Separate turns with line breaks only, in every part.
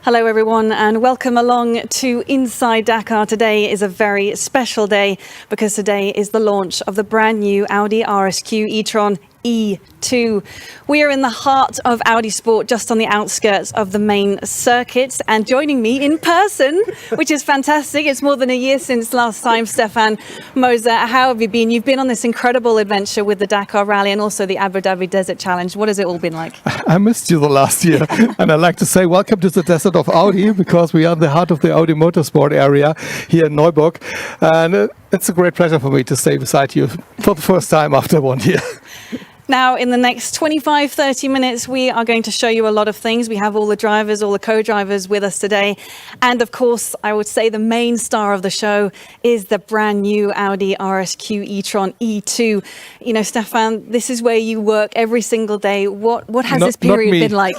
Hello everyone and welcome along to Inside Dakar. Today is a very special day because today is the launch of the brand new Audi RSQ e-tron E2. We are in the heart of Audi Sport, just on the outskirts of the main circuit, and joining me in person, which is fantastic. It's more than a year since last time. Stefan Moser, how have you been? You've been on this incredible adventure with the Dakar Rally and also the Abu Dhabi Desert Challenge. What has it all been like?
I missed you the last year, and I'd like to say welcome to the desert of Audi, because we are in the heart of the Audi motorsport area here in Neuburg, and it's a great pleasure for me to stay beside you for the first time after 1 year.
Now, in the next 25-30 minutes, we are going to show you a lot of things. We have all the drivers, all the co-drivers with us today. And of course, I would say the main star of the show is the brand new Audi RSQ e-tron E2. You know, Stefan, this is where you work every single day. What has this period been like?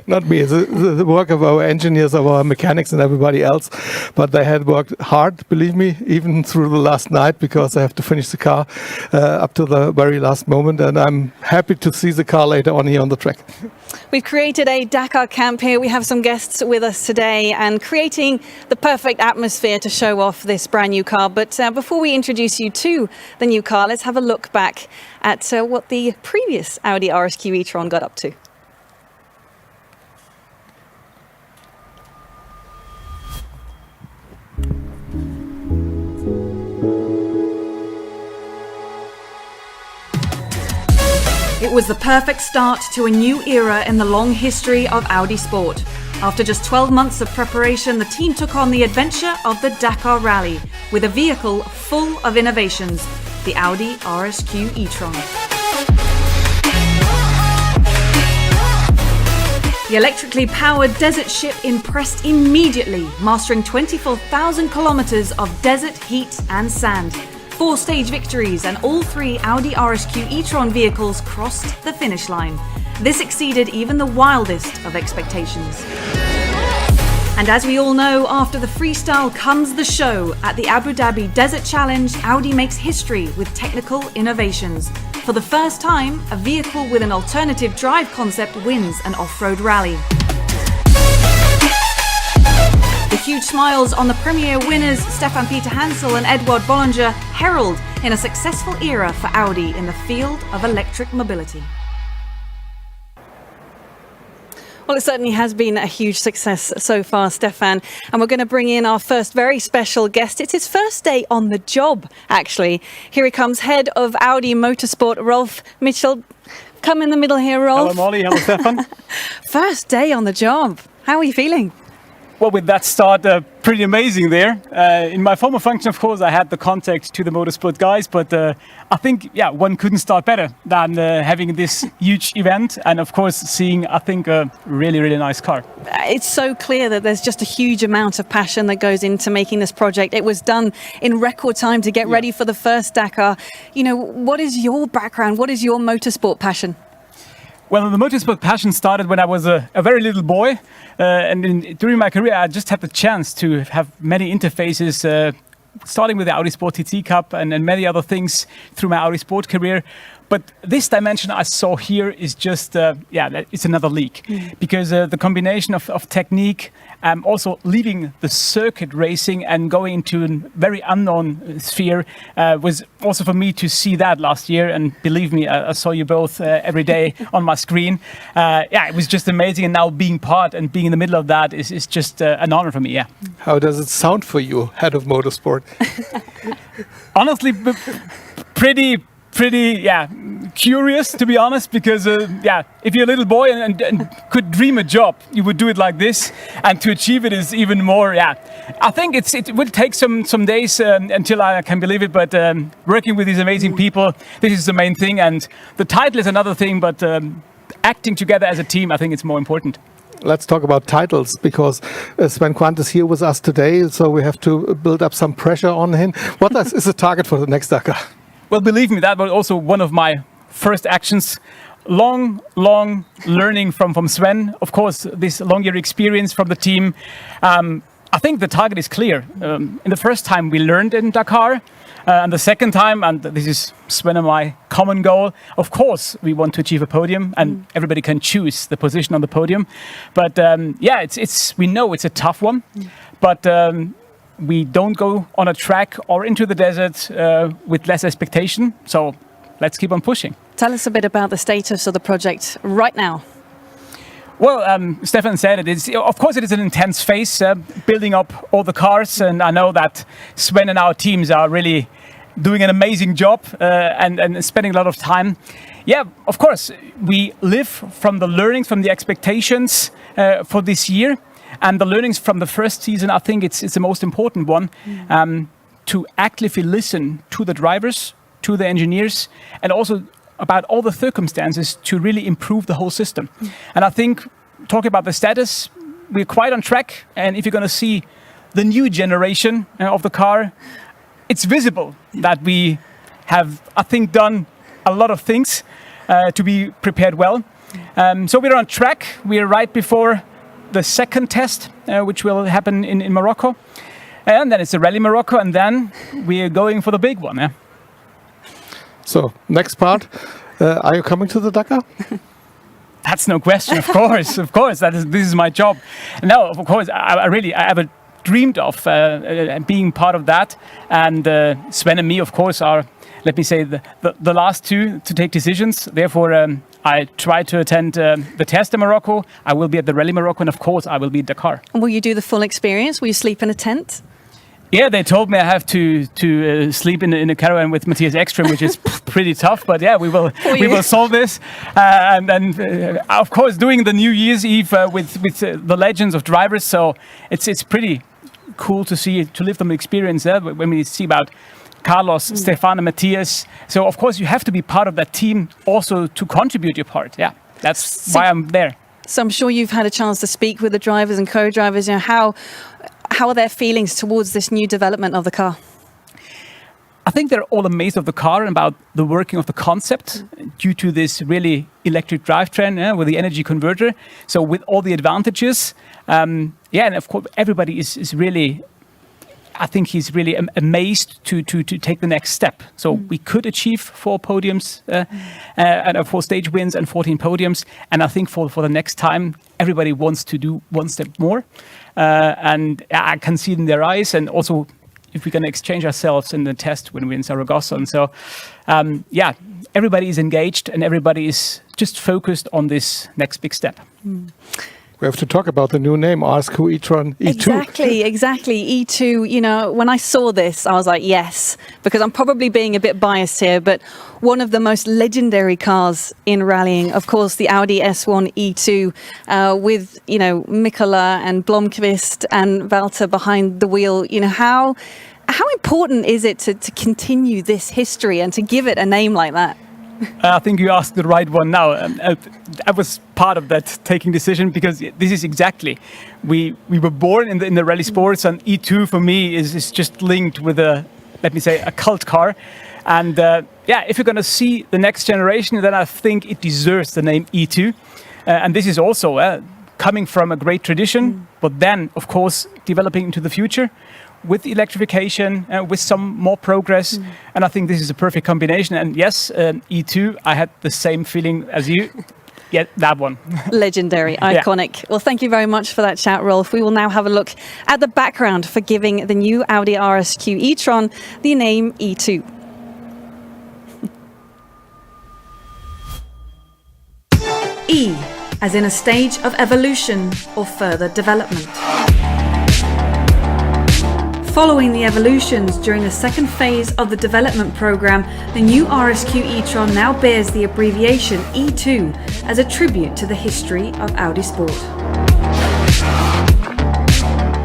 Not me. The work of our engineers, of our mechanics and everybody else. But they had worked hard, believe me, even through the last night, because I have to finish the car up to the very last moment. And I'm happy to see the car later on here on the track.
We've created a Dakar camp here. We have some guests with us today and creating the perfect atmosphere to show off this brand new car. But before we introduce you to the new car, let's have a look back at what the previous Audi RSQ e-tron got up to. It was the perfect start to a new era in the long history of Audi Sport. After just 12 months of preparation, the team took on the adventure of the Dakar Rally with a vehicle full of innovations, the Audi RSQ e-tron. The electrically powered desert ship impressed immediately, mastering 24,000 kilometers of desert heat and sand. 4-stage victories, and all 3 Audi RSQ e-tron vehicles crossed the finish line. This exceeded even the wildest of expectations. And as we all know, after the freestyle comes the show. At the Abu Dhabi Desert Challenge, Audi makes history with technical innovations. For the first time, a vehicle with an alternative drive concept wins an off-road rally. The huge smiles on the premier winners, Stefan Peter Hansel and Edouard Bollinger, herald in a successful era for Audi in the field of electric mobility. Well, it certainly has been a huge success so far, Stefan. And we're going to bring in our first very special guest. It's his first day on the job, actually. Here he comes, head of Audi Motorsport, Rolf Mitchell. Come in the middle here, Rolf.
Hello, Molly. Hello, Stefan.
First day on the job. How are you feeling?
Well, with that start, pretty amazing there. In my former function, of course, I had the contact to the motorsport guys, but I think, one couldn't start better than having this huge event and, of course, seeing, I think, a really, really nice car.
It's so clear that there's just a huge amount of passion that goes into making this project. It was done in record time to get ready for the first Dakar. You know, what is your background? What is your motorsport passion?
Well, the motorsport passion started when I was a very little boy, and during my career I just had the chance to have many interfaces, starting with the Audi Sport TT Cup and many other things through my Audi Sport career. But this dimension I saw here is just, it's another league. Because the combination of technique, also leaving the circuit racing and going into a very unknown sphere was also for me to see that last year. And believe me, I saw you both every day on my screen. It was just amazing. And now being part and being in the middle of that is just an honor for me, yeah.
How does it sound for you, head of motorsport?
Honestly, pretty curious, to be honest, because if you're a little boy and could dream a job, you would do it like this, and to achieve it is even more. I think it will take some days until I can believe it, but working with these amazing people, this is the main thing, and the title is another thing, but acting together as a team, I think it's more important.
Let's talk about titles, because Sven Quandt is here with us today, so we have to build up some pressure on him. What is the target for the next Dakar?
Well, believe me, that was also one of my first actions. Long learning from Sven. Of course, this long year experience from the team. I think the target is clear. In the first time we learned in Dakar, And the second time, and this is Sven and my common goal, of course, we want to achieve a podium, and everybody can choose the position on the podium. But we know it's a tough one, but we don't go on a track or into the desert with less expectation. So let's keep on pushing.
Tell us a bit about the status of the project right now.
Well, Stefan said it. Of course, it is an intense phase, building up all the cars, and I know that Sven and our teams are really doing an amazing job and spending a lot of time. Yeah, of course, we live from the learnings, from the expectations for this year, and the learnings from the first season. I think it's the most important one, to actively listen to the drivers, to the engineers, and also about all the circumstances to really improve the whole system. And I think, talking about the status, we're quite on track. And if you're going to see the new generation of the car, it's visible that we have, I think, done a lot of things to be prepared well. So we're on track. We're right before the second test, which will happen in Morocco. And then it's the Rally Morocco, and then we're going for the big one. Yeah?
So, next part, are you coming to the Dakar?
That's no question, of course, of course. This is my job. No, of course, I ever dreamed of being part of that. And Sven and me, of course, are, let me say, the last two to take decisions. Therefore, I try to attend the test in Morocco. I will be at the Rally Morocco, and of course, I will be at Dakar.
And will you do the full experience? Will you sleep in a tent?
Yeah, they told me I have to sleep in a caravan with Matthias Ekström, which is pretty tough. But yeah, we will solve this. And then, of course, doing the New Year's Eve with the legends of drivers. So it's pretty cool to live the experience there when we see about Carlos, Stefan, and Matthias. So of course, you have to be part of that team also to contribute your part. Yeah, that's why I'm there.
So I'm sure you've had a chance to speak with the drivers and co-drivers. How are their feelings towards this new development of the car?
I think they're all amazed of the car and about the working of the concept due to this really electric drivetrain with the energy converter. So with all the advantages, and of course everybody is really, I think he's really amazed to take the next step. So we could achieve 4 podiums and 4 stage wins and 14 podiums. And I think for the next time, everybody wants to do one step more. And I can see it in their eyes. And also, if we're going to exchange ourselves in the test when we're in Saragossa. And so, everybody is engaged and everybody is just focused on this next big step.
We have to talk about the new name, RSQ e-tron E2.
Exactly. E2, when I saw this, I was like, yes, because I'm probably being a bit biased here, but one of the most legendary cars in rallying, of course, the Audi S1 E2 with, Mikola and Blomqvist and Walter behind the wheel. How important is it to continue this history and to give it a name like that?
I think you asked the right one now. I was part of that taking decision because this is exactly, we were born in the rally sports, and E2 for me is just linked with a cult car. And if you're going to see the next generation, then I think it deserves the name E2. And this is also coming from a great tradition, but then, of course, developing into the future with electrification, with some more progress. And I think this is a perfect combination. And yes, E2, I had the same feeling as you. Yeah, that one.
Legendary, iconic. Yeah. Well, thank you very much for that chat, Rolf. We will now have a look at the background for giving the new Audi RSQ e-tron the name E2.
E, as in a stage of evolution or further development. Following the evolutions during the second phase of the development program, the new RSQ e-tron now bears the abbreviation E2 as a tribute to the history of Audi Sport.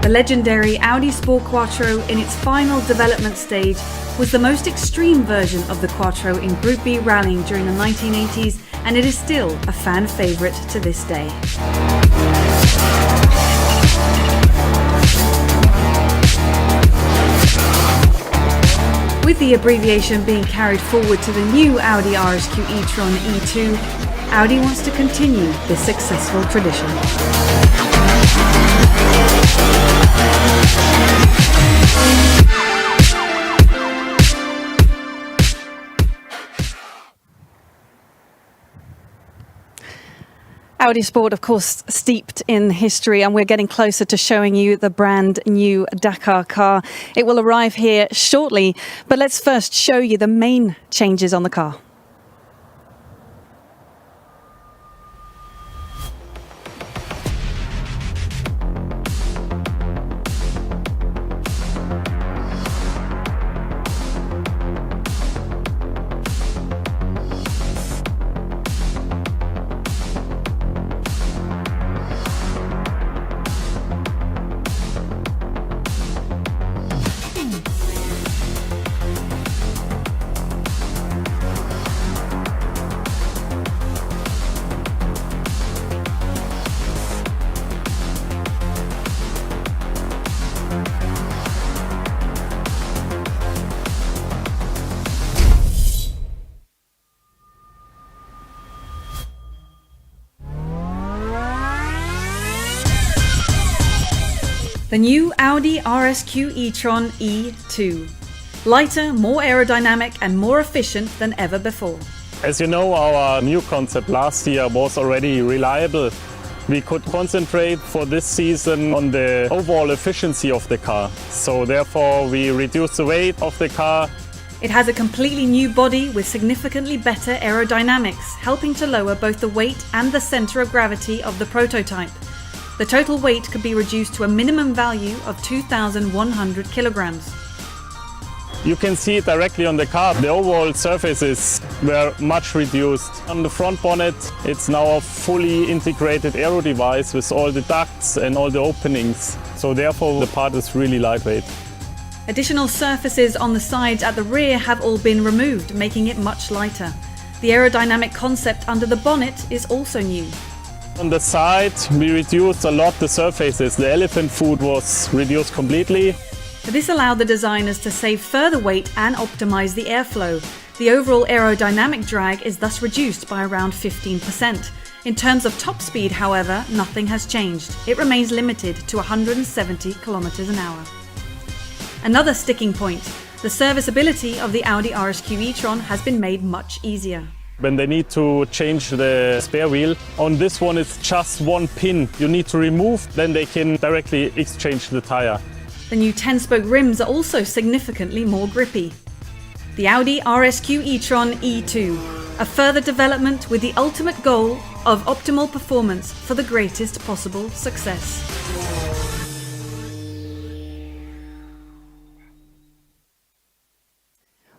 The legendary Audi Sport Quattro in its final development stage was the most extreme version of the Quattro in Group B rallying during the 1980s, and it is still a fan favourite to this day. With the abbreviation being carried forward to the new Audi RSQ e-tron E2, Audi wants to continue this successful tradition.
Audi Sport, of course, steeped in history, and we're getting closer to showing you the brand new Dakar car. It will arrive here shortly, but let's first show you the main changes on the car.
The new Audi RSQ e-tron E2. Lighter, more aerodynamic and more efficient than ever before.
As you know, our new concept last year was already reliable. We could concentrate for this season on the overall efficiency of the car. So therefore we reduced the weight of the car.
It has a completely new body with significantly better aerodynamics, helping to lower both the weight and the center of gravity of the prototype. The total weight could be reduced to a minimum value of 2,100 kilograms.
You can see it directly on the car. The overall surfaces were much reduced. On the front bonnet, it's now a fully integrated aero device with all the ducts and all the openings. So therefore the part is really lightweight.
Additional surfaces on the sides at the rear have all been removed, making it much lighter. The aerodynamic concept under the bonnet is also new.
On the side, we reduced a lot the surfaces. The elephant foot was reduced completely.
This allowed the designers to save further weight and optimize the airflow. The overall aerodynamic drag is thus reduced by around 15%. In terms of top speed, however, nothing has changed. It remains limited to 170 kilometers an hour. Another sticking point, the serviceability of the Audi RSQ e-tron has been made much easier.
When they need to change the spare wheel, on this one it's just one pin you need to remove, then they can directly exchange the tire.
The new 10-spoke rims are also significantly more grippy. The Audi RSQ e-tron E2, a further development with the ultimate goal of optimal performance for the greatest possible success.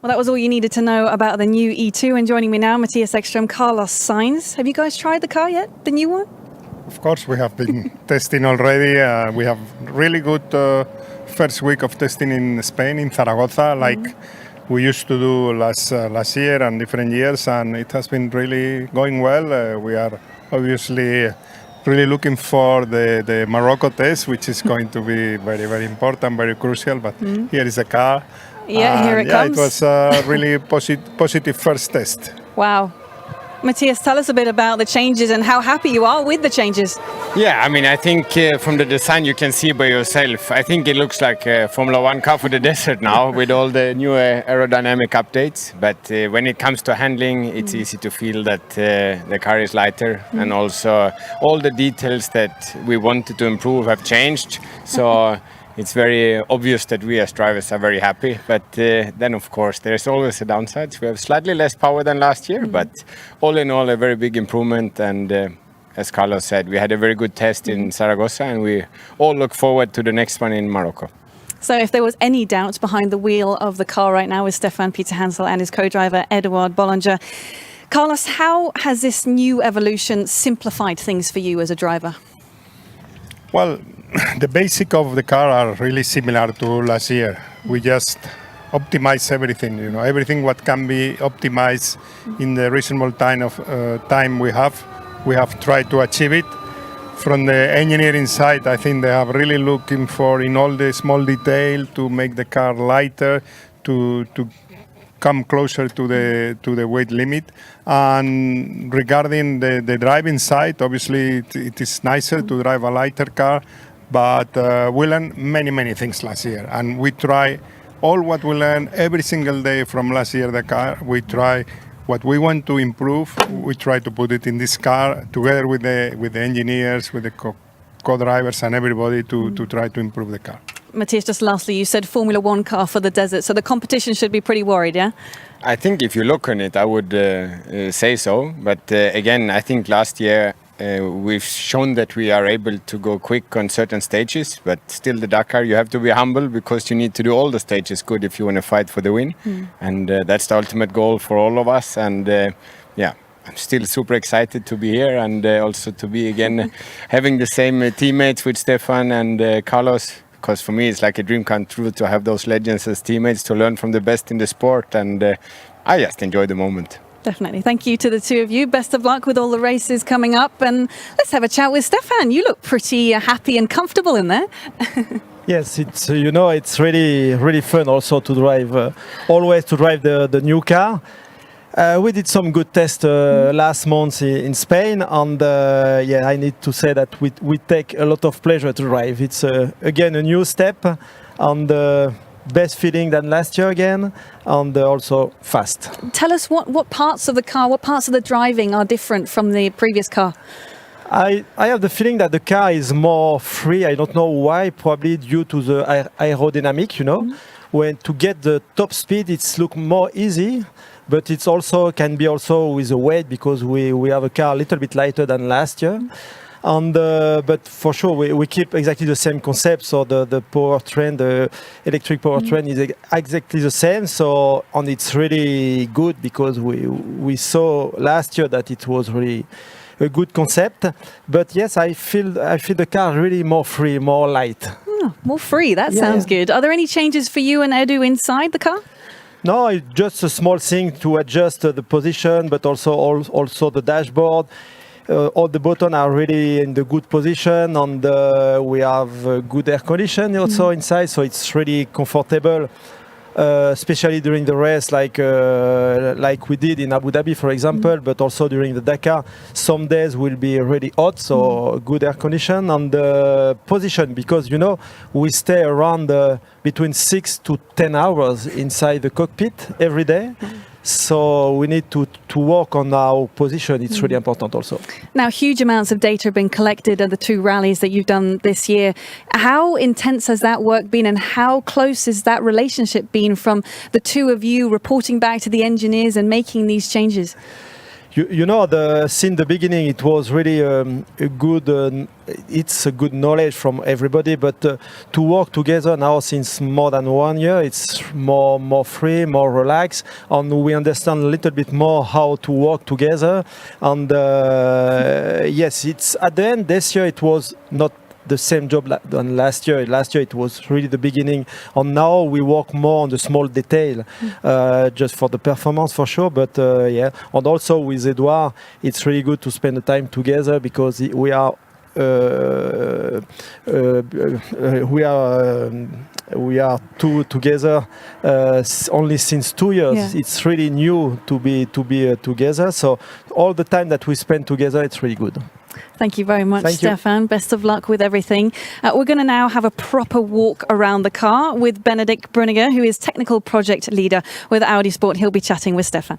Well, that was all you needed to know about the new E2. And joining me now, Matthias Ekström, Carlos Sainz. Have you guys tried the car yet, the new one?
Of course, we have been testing already. We have really good first week of testing in Spain, in Zaragoza, like we used to do last year and different years, and it has been really going well. We are obviously really looking for the Morocco test, which is going to be very, very important, very crucial. But here is the car.
Yeah, here it comes.
It was a really positive first test.
Wow. Matthias, tell us a bit about the changes and how happy you are with the changes.
Yeah, I mean, I think from the design you can see by yourself. I think it looks like a Formula One car for the desert now with all the new aerodynamic updates. But when it comes to handling, it's easy to feel that the car is lighter, and also all the details that we wanted to improve have changed. So it's very obvious that we as drivers are very happy, but then of course there's always a downside. We have slightly less power than last year, but all in all a very big improvement. And as Carlos said, we had a very good test in Zaragoza, and we all look forward to the next one in Morocco.
So if there was any doubt behind the wheel of the car right now with Stefan Peter Hansel and his co-driver Eduard Bollinger, Carlos, how has this new evolution simplified things for you as a driver?
Well, the basic of the car are really similar to last year. We just optimize everything, everything what can be optimized in the reasonable time we have tried to achieve it. From the engineering side, I think they have really looking for in all the small detail to make the car lighter, to come closer to the weight limit. And regarding the driving side, obviously it is nicer to drive a lighter car. But we learned many things last year, and we try all what we learned every single day from last year. The car we try what we want to improve, we try to put it in this car together with the engineers, with the co-drivers and everybody to try to improve the car.
Matthias, just lastly, you said Formula One car for the desert, so the competition should be pretty worried, yeah?
I think if you look on it, I would say so. But again, I think last year we've shown that we are able to go quick on certain stages, but still the Dakar, you have to be humble because you need to do all the stages good if you want to fight for the win. And that's the ultimate goal for all of us. And yeah, I'm still super excited to be here and also to be again having the same teammates with Stefan and Carlos. Because for me, it's like a dream come true to have those legends as teammates, to learn from the best in the sport. And I just enjoy the moment.
Definitely. Thank you to the two of you. Best of luck with all the races coming up. And let's have a chat with Stefan. You look pretty happy and comfortable in there.
Yes, it's it's really fun also to drive, always to drive the new car. We did some good tests last month in Spain, and yeah, I need to say that we take a lot of pleasure to drive. It's again a new step, and best feeling than last year again, and also fast.
Tell us what parts of the car, what parts of the driving are different from the previous car?
I have the feeling that the car is more free. I don't know why, probably due to the aerodynamic, When to get the top speed, it's look more easy. But it's also can be also with the weight because we have a car a little bit lighter than last year, and but for sure we keep exactly the same concept. So the powertrain, the electric powertrain is exactly the same. So and it's really good because we saw last year that it was really a good concept. But yes, I feel the car really more free, more light.
Oh, more free. That sounds good. Are there any changes for you and Edu inside the car?
No, it's just a small thing to adjust the position, but also the dashboard. All the buttons are really in the good position, and we have good air conditioning also inside, so it's really comfortable. Especially during the race, like we did in Abu Dhabi, for example, but also during the Dakar. Some days will be really hot, so good air condition and the position, because we stay around between 6 to 10 hours inside the cockpit every day. So we need to work on our position. It's really important also.
Now, huge amounts of data have been collected at the two rallies that you've done this year. How intense has that work been, and how close has that relationship been from the two of you reporting back to the engineers and making these changes?
Since the beginning, it was really it's a good knowledge from everybody. But to work together now since more than 1 year, it's more free, more relaxed, and we understand a little bit more how to work together. And yes, it's at the end this year it was not the same job than last year. Last year it was really the beginning, and now we work more on the small detail, just for the performance for sure. But yeah, and also with Edouard, it's really good to spend the time together because we are two together only since 2 years.
Yeah.
It's really new to be together. So all the time that we spend together, it's really good.
Thank you very much,
Thank you.
Stefan. Best of luck with everything. We're going to now have a proper walk around the car with Benedict Bruniger, who is technical project leader with Audi Sport. He'll be chatting with Stefan.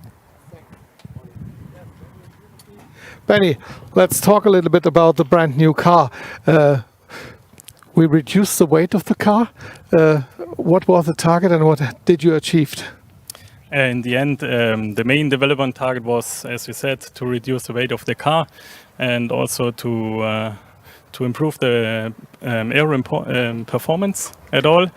Benny, let's talk a little bit about the brand new car. We reduced the weight of the car. What was the target and what did you achieve?
In the end, the main development target was, as you said, to reduce the weight of the car and also to improve the aero performance at all.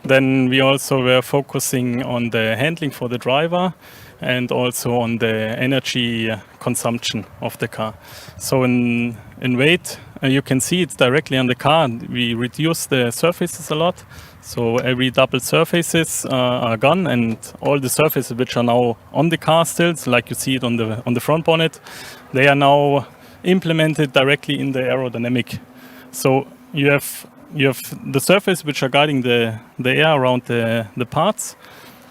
Then we also were focusing on the handling for the driver and also on the energy consumption of the car. So in weight, you can see it's directly on the car. We reduce the surfaces a lot. So every double surfaces are gone, and all the surfaces which are now on the car still, so like you see it on the front bonnet, they are now implemented directly in the aerodynamic. So you have the surface which are guiding the air around the parts,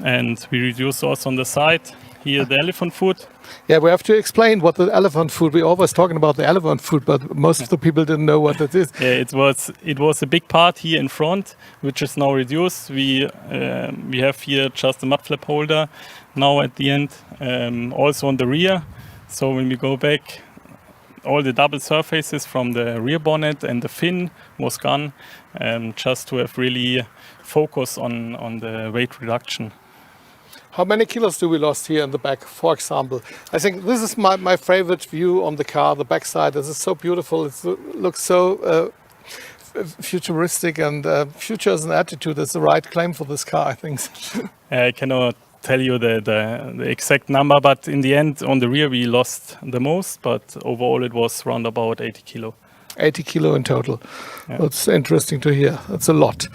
and we reduce also on the side Here the elephant foot.
Yeah, we have to explain what the elephant food. We're always talking about the elephant food, but most of the people didn't know what it is.
Yeah, it was a big part here in front, which is now reduced. We have here just a mud flap holder now at the end, also on the rear. So when we go back, all the double surfaces from the rear bonnet and the fin was gone, just to have really focus on the weight reduction.
How many kilos do we lost here in the back, for example? I think this is my favorite view on the car, the backside. This is so beautiful. It looks so futuristic, and future as an attitude is the right claim for this car, I think.
I cannot tell you the exact number, but in the end, on the rear, we lost the most, but overall it was around about 80 kilo.
80 kilo in total.
Yeah.
That's interesting to hear. That's a lot.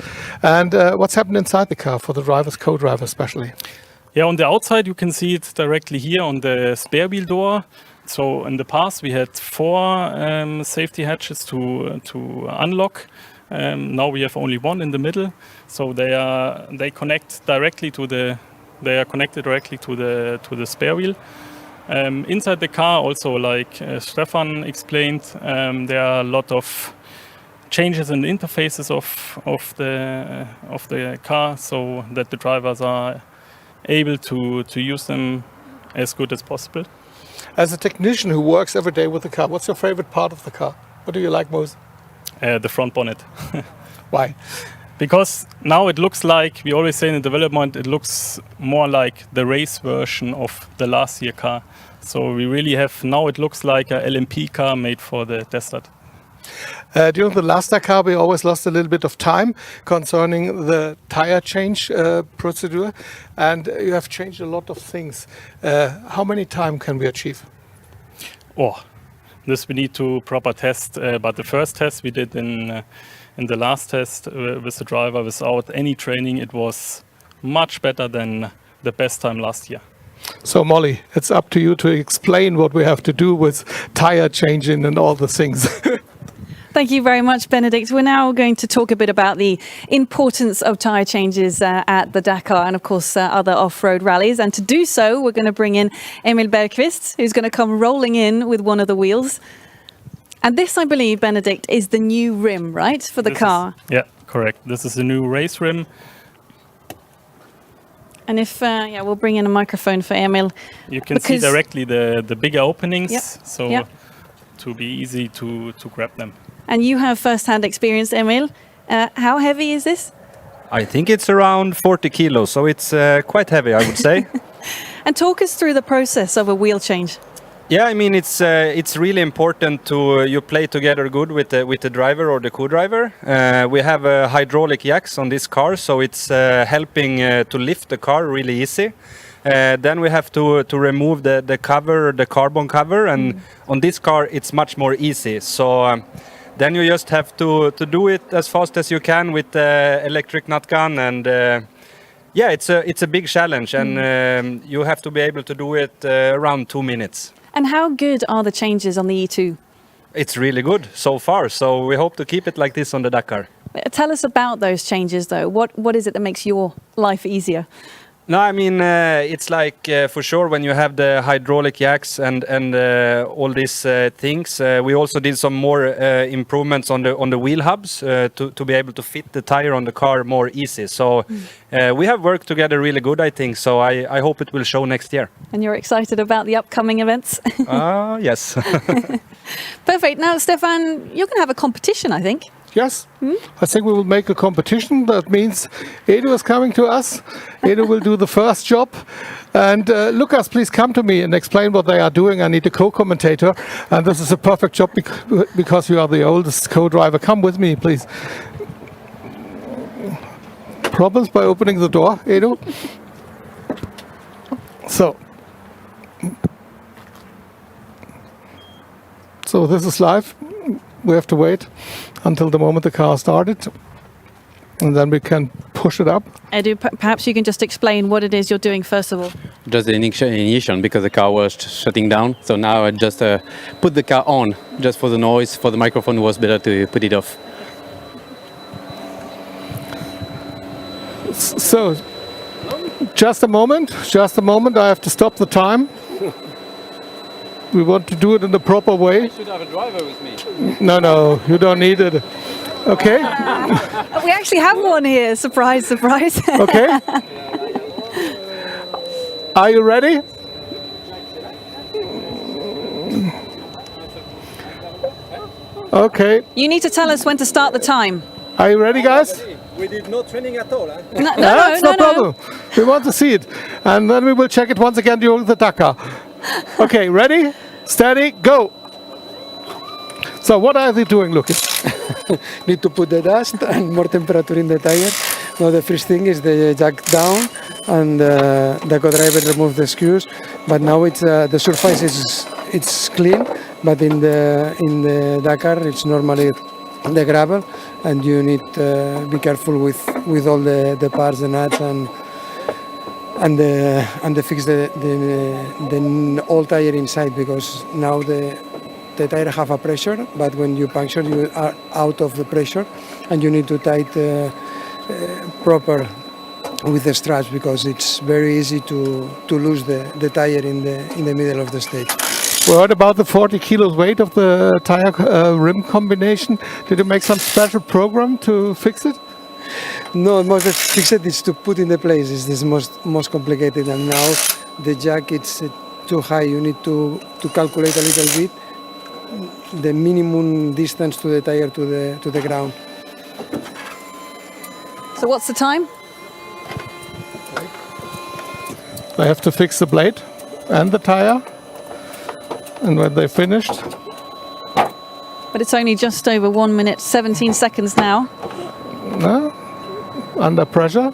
And what's happened inside the car for the drivers, co-driver especially?
Yeah, on the outside you can see it directly here on the spare wheel door. So in the past we had 4 safety hatches to unlock. Now we have only 1 in the middle. So they connect directly to the connected directly to the spare wheel. Inside the car also, like Stefan explained, there are a lot of changes in the interfaces of the car, so that the drivers are able to use them as good as possible.
As a technician who works every day with the car, what's your favorite part of the car? What do you like most?
The front bonnet.
Why?
Because now it looks like, we always say in the development, it looks more like the race version of the last year car. So we really have, now it looks like a LMP car made for the desert.
During the last Dakar, we always lost a little bit of time concerning the tire change procedure, and you have changed a lot of things. How many time can we achieve?
Oh, this we need to proper test, but the first test we did in the last test with the driver without any training, it was much better than the best time last year.
So Molly, it's up to you to explain what we have to do with tire changing and all the things.
Thank you very much, Benedict. We're now going to talk a bit about the importance of tyre changes at the Dakar and, of course, other off-road rallies. And to do so, we're going to bring in Emil Bergqvist, who's going to come rolling in with one of the wheels. And this, I believe, Benedict, is the new rim, right, for the car?
Yeah, correct. This is the new race rim.
And if, we'll bring in a microphone for Emil.
You can see directly the bigger openings,
Yep.
To be easy to grab them.
And you have first-hand experience, Emil. How heavy is this?
I think it's around 40 kilos, so it's quite heavy, I would say.
And talk us through the process of a wheel change.
Yeah, I mean it's really important to you play together good with the driver or the co-driver. We have hydraulic jacks on this car, so it's helping to lift the car really easy. Then we have to remove the cover, the carbon cover, and on this car it's much more easy. So then you just have to do it as fast as you can with the electric nut gun, and it's a big challenge, and you have to be able to do it around 2 minutes.
And how good are the changes on the E2?
It's really good so far, so we hope to keep it like this on the Dakar.
Tell us about those changes, though. What is it that makes your life easier?
No, I mean it's like for sure when you have the hydraulic jacks and all these things. We also did some more improvements on the wheel hubs to be able to fit the tire on the car more easy. So we have worked together really good, I think. So I hope it will show next year.
And you're excited about the upcoming events?
Yes.
Perfect. Now, Stefan, you're going to have a competition, I think.
Yes, I think we will make a competition. That means Edu is coming to us. Edu will do the first job. And Lucas, please come to me and explain what they are doing. I need a co-commentator. And this is a perfect job because you are the oldest co-driver. Come with me, please. Problems by opening the door, Edu? So this is live. We have to wait until the moment the car started, and then we can push it up.
Edu, perhaps you can just explain what it is you're doing first of all.
Just the ignition, because the car was shutting down. So now I just put the car on, just for the noise. For the microphone, it was better to put it off.
So Just a moment. I have to stop the time. We want to do it in the proper way.
I should have a driver with me.
No, you don't need it. Okay?
We actually have one here. Surprise, surprise.
Okay? Are you ready? Okay.
You need to tell us when to start the time.
Are you ready, guys?
We did no training at all. Huh?
That's no problem. We want to see it. And then we will check it once again during the Dakar. Okay, ready? Steady, go. So what are they doing, Lucas?
Need to put the dust and more temperature in the tire. Now the first thing is the jack down and the co-driver remove the screws. But now it's the surface it's clean. But in the Dakar it's normally the gravel, and you need to be careful with all the parts, the nuts and fix the old tire inside, because now the tire have a pressure, but when you puncture you are out of the pressure, and you need to tight proper with the straps, because it's very easy to lose the tire in the middle of the stage.
We heard about the 40 kilos weight of the tire rim combination. Did you make some special program to fix it?
No, most of fix it is to put in the place. Is this most complicated, and now the jack it's too high. You need to calculate a little bit the minimum distance to the tire to the ground.
So what's the time?
I have to fix the blade and the tire. And when they're finished,
But it's only just over 1 minute, 17 seconds now.
no, under pressure.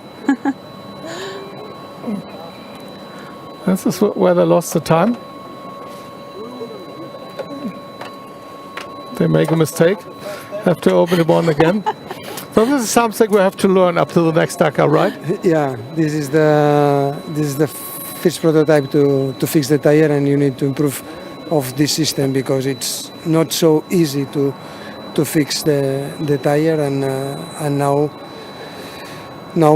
This is where they lost the time. They make a mistake, have to open it on again. So this is something we have to learn up to the next Dakar, right?
Yeah, this is the first prototype to fix the tire, and you need to improve of this system, because it's not so easy to fix the tire, and now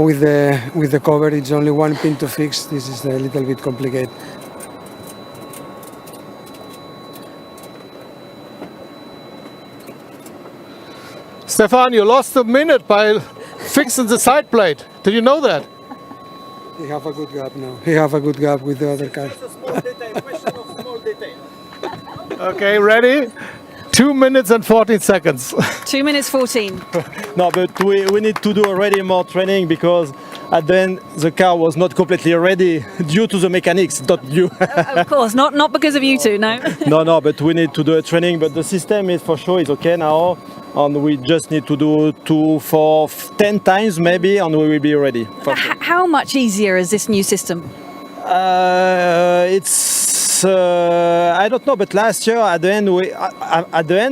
with the cover it's only one pin to fix. This is a little bit complicated.
Stefan, you lost a minute by fixing the side plate. Did you know that?
He have a good gap now. He have a good gap with the other car.
Okay, ready? 2 minutes and 14 seconds.
2 minutes 14.
No, but we need to do already more training, because at the end the car was not completely ready due to the mechanics, not you.
Of course, not because of you two, no.
No, but we need to do a training. But the system is for sure is okay now, and we just need to do 2, 4, 10 times maybe, and we will be ready. For sure.
How much easier is this new system?
It's I don't know, but last year at the end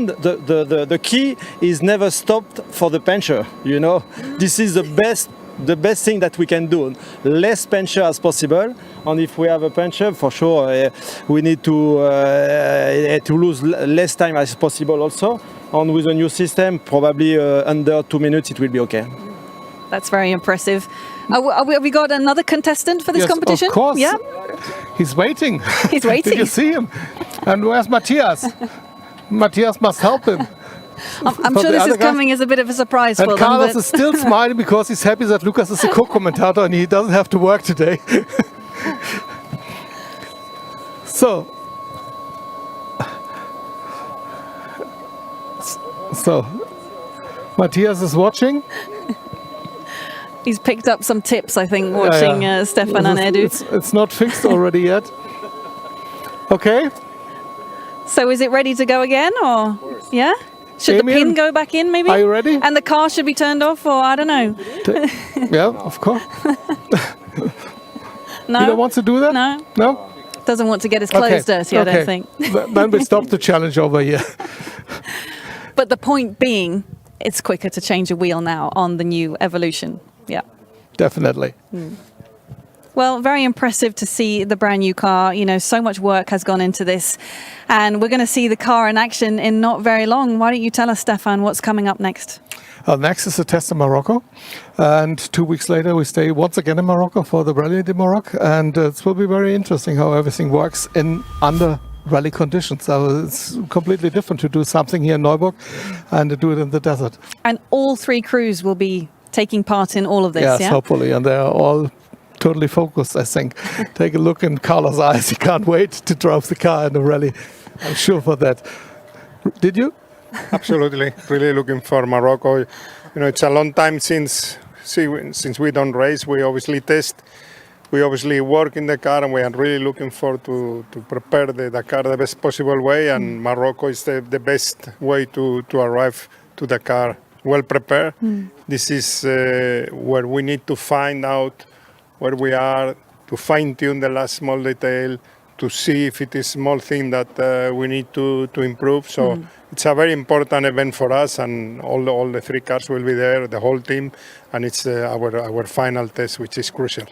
the key is never stopped for the puncher. You know, this is the best thing that we can do. Less puncher as possible, and if we have a puncher, for sure we need to lose less time as possible also. And with a new system, probably under 2 minutes it will be okay.
That's very impressive. Have we got another contestant for this competition?
Of course.
Yeah.
He's waiting.
He's waiting.
Did you see him? And where's Matthias? Matthias must help him.
I'm sure this is coming as a bit of a surprise for
and
them.
Carlos is still smiling because he's happy that Lucas is a co-commentator and he doesn't have to work today. So, Matthias is watching.
He's picked up some tips, I think, watching Stefan and Edu.
It's not fixed already yet. Okay.
So is it ready to go again, or yeah? Should
Damien,
the pin go back in, maybe?
Are you ready?
And the car should be turned off, or I don't know.
Yeah, of course.
No.
You don't want to do that?
No.
No?
Doesn't want to get his clothes dirty, I don't think.
Then we stop the challenge over here.
But the point being, it's quicker to change a wheel now on the new Evolution. Yeah.
Definitely.
Well, very impressive to see the brand new car. You know, so much work has gone into this, and we're going to see the car in action in not very long. Why don't you tell us, Stefan, what's coming up next?
Next is the test in Morocco, and 2 weeks later we stay once again in Morocco for the Rally de Morocco, and it will be very interesting how everything works in under rally conditions. So it's completely different to do something here in Neuburg and to do it in the desert.
And all 3 crews will be taking part in all of this,
Yes,
yeah?
hopefully, and they are all totally focused, I think. Take a look in Carlos' eyes. He can't wait to drive the car in the rally. I'm sure for that. Did you?
Absolutely, really looking for Morocco. You know, it's a long time since we don't race. We obviously test. We obviously work in the car, and we are really looking forward to prepare the Dakar the best possible way. And Morocco is the best way to arrive to Dakar well prepared. This is where we need to find out where we are, to fine tune the last small detail, to see if it is small thing that we need to improve. So it's a very important event for us, and all the 3 cars will be there, the whole team, and it's our final test, which is crucial.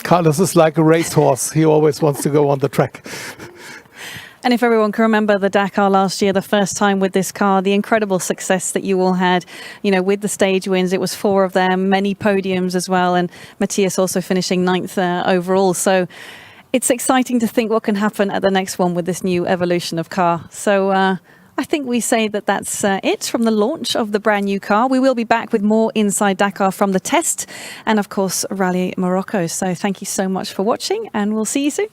Carlos is like a racehorse. He always wants to go on the track.
And if everyone can remember the Dakar last year, the first time with this car, the incredible success that you all had, you know, with the stage wins, it was 4 of them, many podiums as well, and Matthias also finishing 9th overall. So it's exciting to think what can happen at the next one with this new evolution of car. So I think we say that that's it from the launch of the brand new car. We will be back with more Inside Dakar from the test and, of course, Rally Morocco. So thank you so much for watching, and we'll see you soon.